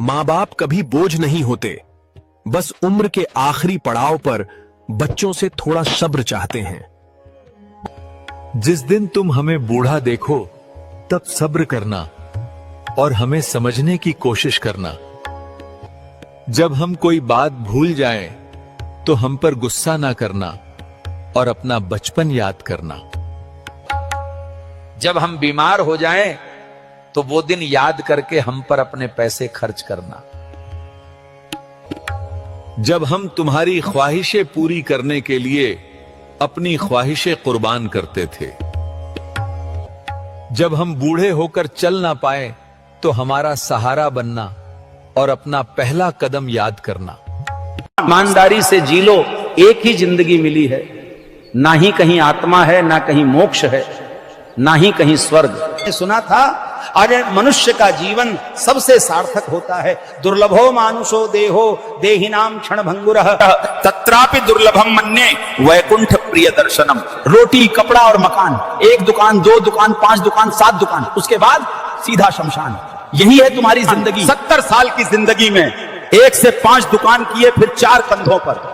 माँ बाप कभी बोझ नहीं होते, बस उम्र के आखिरी पड़ाव पर बच्चों से थोड़ा सब्र चाहते हैं। जिस दिन तुम हमें बूढ़ा देखो तब सब्र करना और हमें समझने की कोशिश करना। जब हम कोई बात भूल जाएं, तो हम पर गुस्सा ना करना और अपना बचपन याद करना। जब हम बीमार हो जाएं, तो वो दिन याद करके हम पर अपने पैसे खर्च करना। जब हम तुम्हारी ख्वाहिशें पूरी करने के लिए अपनी ख्वाहिशें कुर्बान करते थे। जब हम बूढ़े होकर चल ना पाए, तो हमारा सहारा बनना और अपना पहला कदम याद करना। ईमानदारी से जी लो, एक ही जिंदगी मिली है, ना ही कहीं आत्मा है, ना कहीं मोक्ष है, ना ही कहीं स्वर्ग। सुना था अरे मनुष्य का जीवन सबसे सार्थक होता है। दुर्लभो मानुषो देहो देहिनाम क्षण भंगुरः तत्रापि दुर्लभम मन्ये वैकुंठ प्रिय दर्शनम। रोटी, कपड़ा और मकान, एक दुकान, दो दुकान, 5 दुकान, 7 दुकान, उसके बाद सीधा शमशान। यही है तुम्हारी जिंदगी। 70 साल की जिंदगी में 1 से 5 दुकान किए, फिर 4 कंधों पर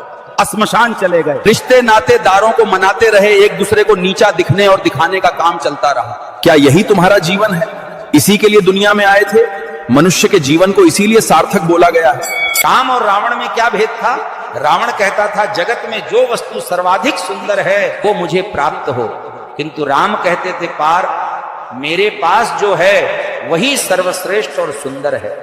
श्मशान चले गए। रिश्ते नातेदारों को मनाते रहे, एक दूसरे को नीचा दिखने और दिखाने का काम चलता रहा। क्या यही तुम्हारा जीवन है? इसी के लिए दुनिया में आए थे? मनुष्य के जीवन को इसीलिए सार्थक बोला गया है। काम और रावण में क्या भेद था? रावण कहता था जगत में जो वस्तु सर्वाधिक सुंदर है वो मुझे प्राप्त हो, किंतु राम कहते थे पार मेरे पास जो है वही सर्वश्रेष्ठ और सुंदर है।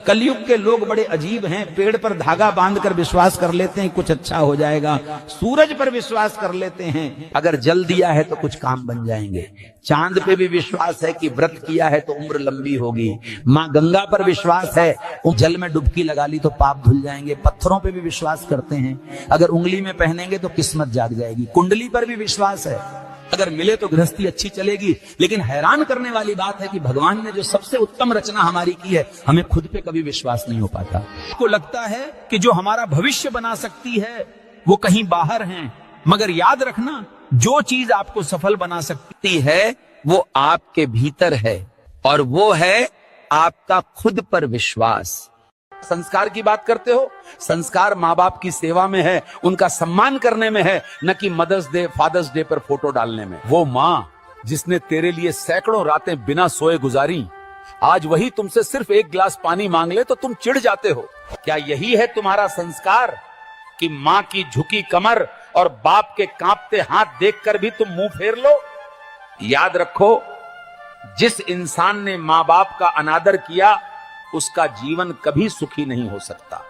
कलयुग के लोग बड़े अजीब हैं। पेड़ पर धागा बांधकर विश्वास कर लेते हैं कुछ अच्छा हो जाएगा, सूरज पर विश्वास कर लेते हैं अगर जल दिया है तो कुछ काम बन जाएंगे, चांद पे भी विश्वास है कि व्रत किया है तो उम्र लंबी होगी, माँ गंगा पर विश्वास है जल में डुबकी लगा ली तो पाप धुल जाएंगे, पत्थरों पे भी विश्वास करते हैं अगर उंगली में पहनेंगे तो किस्मत जाग जाएगी, कुंडली पर भी विश्वास है अगर मिले तो गृहस्थी अच्छी चलेगी। लेकिन हैरान करने वाली बात है कि भगवान ने जो सबसे उत्तम रचना हमारी की है, हमें खुद पे कभी विश्वास नहीं हो पाता। को लगता है कि जो हमारा भविष्य बना सकती है वो कहीं बाहर है, मगर याद रखना जो चीज आपको सफल बना सकती है वो आपके भीतर है, और वो है आपका खुद पर विश्वास। संस्कार की बात करते हो, संस्कार माँ बाप की सेवा में है, उनका सम्मान करने में है, न कि मदर्स डे फादर्स डे पर फोटो डालने में। वो माँ जिसने तेरे लिए सैकड़ों रातें बिना सोए गुजारी, आज वही तुमसे सिर्फ 1 गिलास पानी मांग ले तो तुम चिढ़ जाते हो। क्या यही है तुम्हारा संस्कार कि माँ की झुकी कमर और बाप के कांपते हाथ देखकर भी तुम मुंह फेर लो? याद रखो, जिस इंसान ने माँ बाप का अनादर किया उसका जीवन कभी सुखी नहीं हो सकता।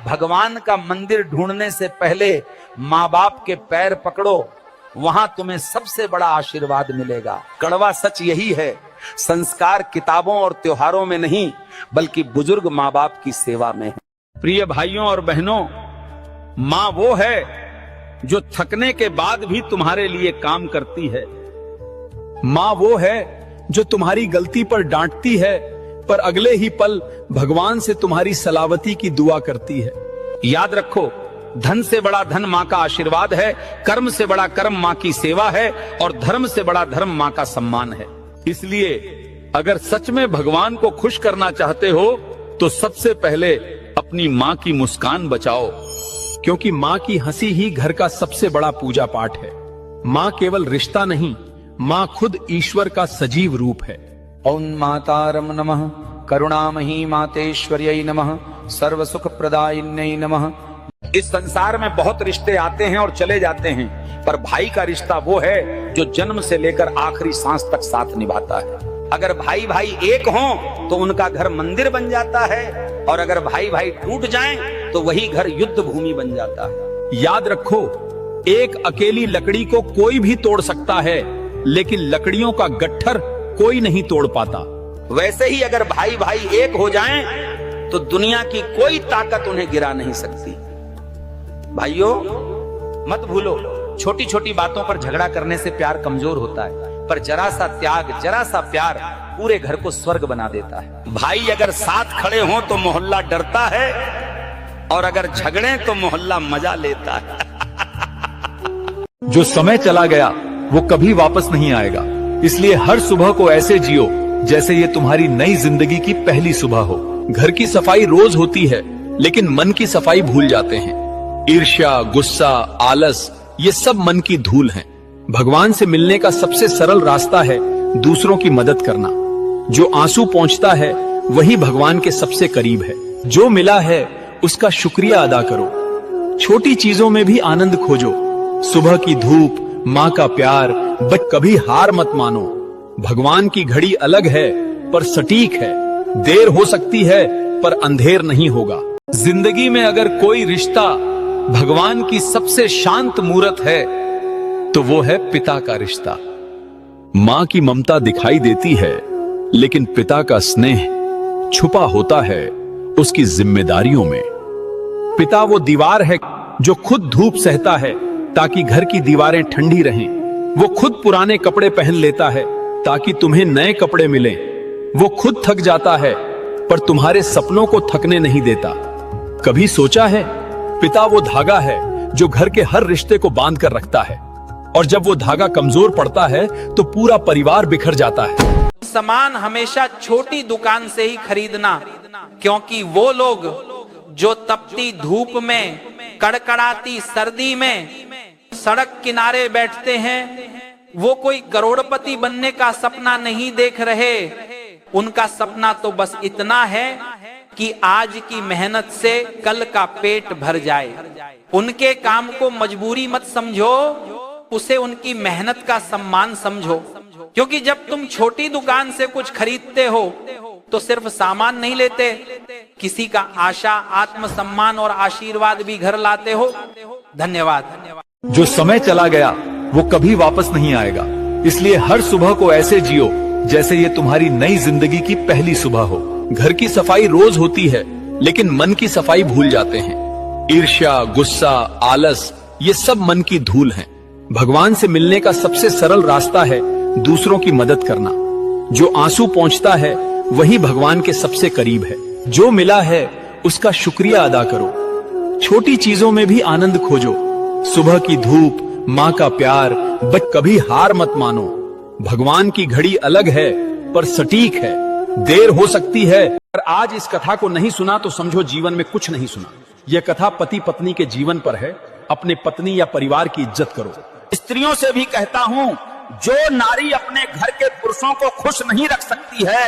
भगवान का मंदिर ढूंढने से पहले माँ बाप के पैर पकड़ो, वहां तुम्हें सबसे बड़ा आशीर्वाद मिलेगा। कड़वा सच यही है, संस्कार किताबों और त्योहारों में नहीं बल्कि बुजुर्ग माँ बाप की सेवा में है। प्रिय भाइयों और बहनों, माँ वो है जो थकने के बाद भी तुम्हारे लिए काम करती है। माँ वो है जो तुम्हारी गलती पर डांटती है पर अगले ही पल भगवान से तुम्हारी सलामती की दुआ करती है। याद रखो, धन से बड़ा धन माँ का आशीर्वाद है, कर्म से बड़ा कर्म माँ की सेवा है, और धर्म से बड़ा धर्म माँ का सम्मान है। इसलिए अगर सच में भगवान को खुश करना चाहते हो तो सबसे पहले अपनी माँ की मुस्कान बचाओ, क्योंकि माँ की हंसी ही घर का सबसे बड़ा पूजा पाठ है। माँ केवल रिश्ता नहीं, माँ खुद ईश्वर का सजीव रूप है। ओम मातारम नमः, करुणामयी मातेश्वर्यै नमः, सर्व सुख प्रदायिन्यै नमः। इस संसार में बहुत रिश्ते आते हैं और चले जाते हैं, पर भाई का रिश्ता वो है जो जन्म से लेकर आखिरी सांस तक साथ निभाता है। अगर भाई भाई एक हों तो उनका घर मंदिर बन जाता है, और अगर भाई भाई टूट जाएं तो वही घर युद्ध भूमि बन जाता है। याद रखो, एक अकेली लकड़ी को कोई भी तोड़ सकता है, लेकिन लकड़ियों का गट्ठर कोई नहीं तोड़ पाता। वैसे ही अगर भाई भाई एक हो जाएं तो दुनिया की कोई ताकत उन्हें गिरा नहीं सकती। भाइयों, मत भूलो, छोटी छोटी बातों पर झगड़ा करने से प्यार कमजोर होता है, पर जरा सा त्याग, जरा सा प्यार पूरे घर को स्वर्ग बना देता है। भाई अगर साथ खड़े हों तो मोहल्ला डरता है, और अगर झगड़े तो मोहल्ला मजा लेता है। जो समय चला गया वो कभी वापस नहीं आएगा, इसलिए हर सुबह को ऐसे जियो जैसे ये तुम्हारी नई जिंदगी की पहली सुबह हो। घर की सफाई रोज होती है, लेकिन मन की सफाई भूल जाते हैं। ईर्ष्या, गुस्सा, आलस, ये सब मन की धूल हैं। भगवान से मिलने का सबसे सरल रास्ता है दूसरों की मदद करना। जो आंसू पहुंचता है वही भगवान के सबसे करीब है। जो मिला है उसका शुक्रिया अदा करो। छोटी चीजों में भी आनंद खोजो। सुबह की धूप, माँ का प्यार, बट कभी हार मत मानो। भगवान की घड़ी अलग है पर सटीक है। देर हो सकती है पर अंधेर नहीं होगा। जिंदगी में अगर कोई रिश्ता भगवान की सबसे शांत मूरत है तो वो है पिता का रिश्ता। माँ की ममता दिखाई देती है, लेकिन पिता का स्नेह छुपा होता है उसकी जिम्मेदारियों में। पिता वो दीवार है जो खुद धूप सहता है ताकि घर की दीवारें ठंडी रहें। वो खुद पुराने कपड़े पहन लेता है ताकि तुम्हें नए कपड़े मिलें। वो खुद थक जाता है पर तुम्हारे सपनों को थकने नहीं देता। कभी सोचा है, पिता वो धागा है जो घर के हर रिश्ते को बांध कर रखता है, और जब वो धागा कमजोर पड़ता है तो पूरा परिवार बिखर जाता है। सामान हमेशा छोटी दुकान से ही खरीदना, क्योंकि वो लोग जो तपती धूप में, कड़कड़ाती सर्दी में सड़क किनारे बैठते हैं, वो कोई करोड़पति बनने का सपना नहीं देख रहे। उनका सपना तो बस इतना है कि आज की मेहनत से कल का पेट भर जाए। उनके काम को मजबूरी मत समझो, उसे उनकी मेहनत का सम्मान समझो। क्योंकि जब तुम छोटी दुकान से कुछ खरीदते हो तो सिर्फ सामान नहीं लेते, किसी का आशा, आत्मसम्मान और आशीर्वाद भी घर लाते हो। धन्यवाद। जो समय चला गया वो कभी वापस नहीं आएगा, इसलिए हर सुबह को ऐसे जियो जैसे ये तुम्हारी नई जिंदगी की पहली सुबह हो। घर की सफाई रोज होती है, लेकिन मन की सफाई भूल जाते हैं। ईर्ष्या, गुस्सा, आलस, ये सब मन की धूल हैं। भगवान से मिलने का सबसे सरल रास्ता है दूसरों की मदद करना। जो आंसू पहुंचता है वही भगवान के सबसे करीब है। जो मिला है उसका शुक्रिया अदा करो। छोटी चीजों में भी आनंद खोजो। सुबह की धूप, माँ का प्यार, बट कभी हार मत मानो। भगवान की घड़ी अलग है पर सटीक है। देर हो सकती है, पर आज इस कथा को नहीं सुना तो समझो जीवन में कुछ नहीं सुना। यह कथा पति पत्नी के जीवन पर है। अपने पत्नी या परिवार की इज्जत करो। स्त्रियों से भी कहता हूँ, जो नारी अपने घर के पुरुषों को खुश नहीं रख सकती है,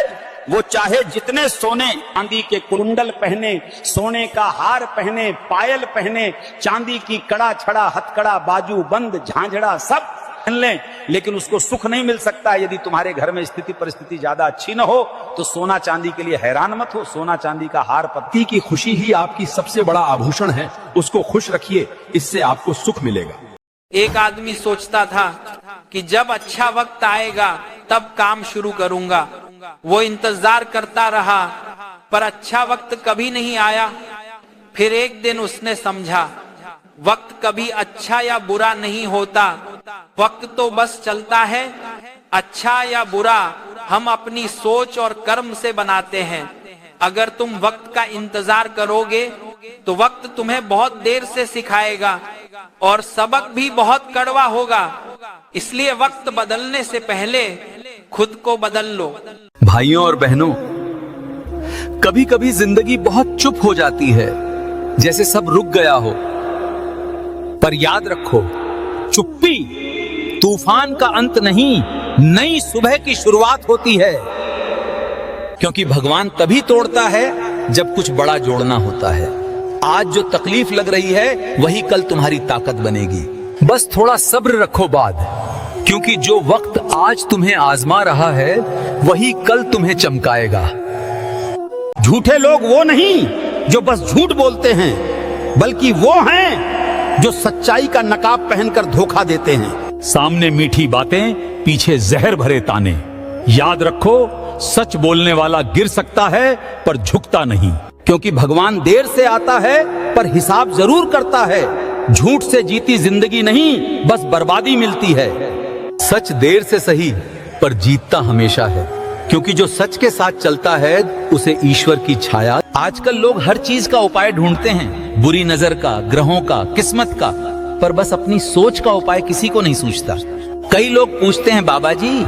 वो चाहे जितने सोने चांदी के कुंडल पहने, सोने का हार पहने, पायल पहने, चांदी की कड़ा छड़ा, हथकड़ा, बाजू बंद, झांझड़ा सब पहन लें, लेकिन उसको सुख नहीं मिल सकता। यदि तुम्हारे घर में स्थिति परिस्थिति ज्यादा अच्छी न हो तो सोना चांदी के लिए हैरान मत हो। सोना चांदी का हार, पति की खुशी ही आपकी सबसे बड़ा आभूषण है। उसको खुश रखिए, इससे आपको सुख मिलेगा। एक आदमी सोचता था कि जब अच्छा वक्त आएगा तब काम शुरू करूंगा। वो इंतजार करता रहा, पर अच्छा वक्त कभी नहीं आया। फिर एक दिन उसने समझा, वक्त कभी अच्छा या बुरा नहीं होता, वक्त तो बस चलता है। अच्छा या बुरा हम अपनी सोच और कर्म से बनाते हैं। अगर तुम वक्त का इंतजार करोगे तो वक्त तुम्हें बहुत देर से सिखाएगा और सबक भी बहुत कड़वा होगा। इसलिए वक्त बदलने से पहले खुद को बदल लो। भाइयों और बहनों, कभी कभी जिंदगी बहुत चुप हो जाती है, जैसे सब रुक गया हो। पर याद रखो, चुप्पी तूफान का अंत नहीं, नई सुबह की शुरुआत होती है। क्योंकि भगवान तभी तोड़ता है जब कुछ बड़ा जोड़ना होता है। आज जो तकलीफ लग रही है वही कल तुम्हारी ताकत बनेगी। बस थोड़ा सब्र रखो बाद, क्योंकि जो वक्त आज तुम्हें आजमा रहा है वही कल तुम्हें चमकाएगा। झूठे लोग वो नहीं जो बस झूठ बोलते हैं, बल्कि वो हैं जो सच्चाई का नकाब पहनकर धोखा देते हैं। सामने मीठी बातें, पीछे जहर भरे ताने। याद रखो, सच बोलने वाला गिर सकता है पर झुकता नहीं। क्योंकि भगवान देर से आता है पर हिसाब जरूर करता है। झूठ से जीती जिंदगी नहीं, बस बर्बादी मिलती है। सच देर से सही पर जीतता हमेशा है, क्योंकि जो सच के साथ चलता है उसे ईश्वर की छाया। आजकल लोग हर चीज का उपाय ढूंढते हैं, बुरी नजर का, ग्रहों का, किस्मत का, पर बस अपनी सोच का उपाय किसी को नहीं सूझता। कई लोग पूछते हैं, बाबा जी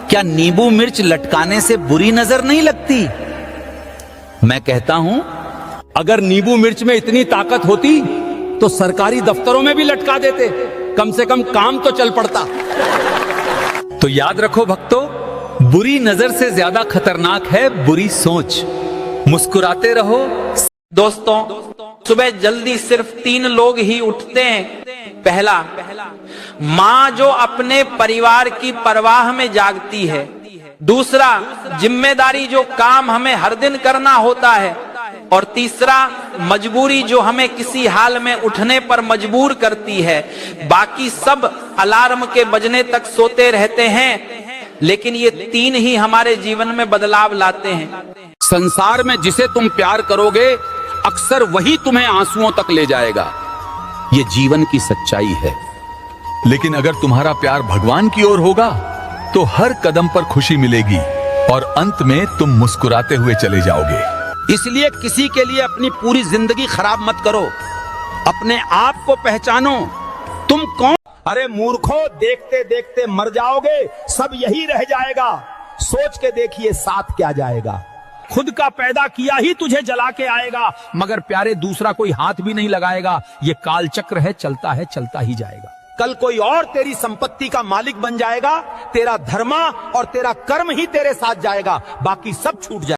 क्या नींबू मिर्च लटकाने से बुरी नजर नहीं लगती? मैं कहता हूं, अगर नींबू मिर्च में इतनी ताकत होती तो सरकारी दफ्तरों में भी लटका देते, कम से कम काम तो चल पड़ता। तो याद रखो भक्तों, बुरी नजर से ज्यादा खतरनाक है बुरी सोच। मुस्कुराते रहो। दोस्तों, सुबह जल्दी सिर्फ 3 लोग ही उठते हैं। पहला, माँ जो अपने परिवार की परवाह में जागती है। दूसरा, जिम्मेदारी जो काम हमें हर दिन करना होता है। और तीसरा, मजबूरी जो हमें किसी हाल में उठने पर मजबूर करती है। बाकी सब अलार्म के बजने तक सोते रहते हैं, लेकिन ये 3 ही हमारे जीवन में बदलाव लाते हैं। संसार में जिसे तुम प्यार करोगे अक्सर वही तुम्हें आंसुओं तक ले जाएगा। ये जीवन की सच्चाई है। लेकिन अगर तुम्हारा प्यार भगवान की ओर होगा तो हर कदम पर खुशी मिलेगी और अंत में तुम मुस्कुराते हुए चले जाओगे। इसलिए किसी के लिए अपनी पूरी जिंदगी खराब मत करो। अपने आप को पहचानो, तुम कौन। अरे मूर्खों, देखते देखते मर जाओगे, सब यही रह जाएगा। सोच के देखिए साथ क्या जाएगा। खुद का पैदा किया ही तुझे जला के आएगा, मगर प्यारे दूसरा कोई हाथ भी नहीं लगाएगा। ये काल चक्र है, चलता ही जाएगा। कल कोई और तेरी संपत्ति का मालिक बन जाएगा। तेरा धर्म और तेरा कर्म ही तेरे साथ जाएगा, बाकी सब छूट जाएगा।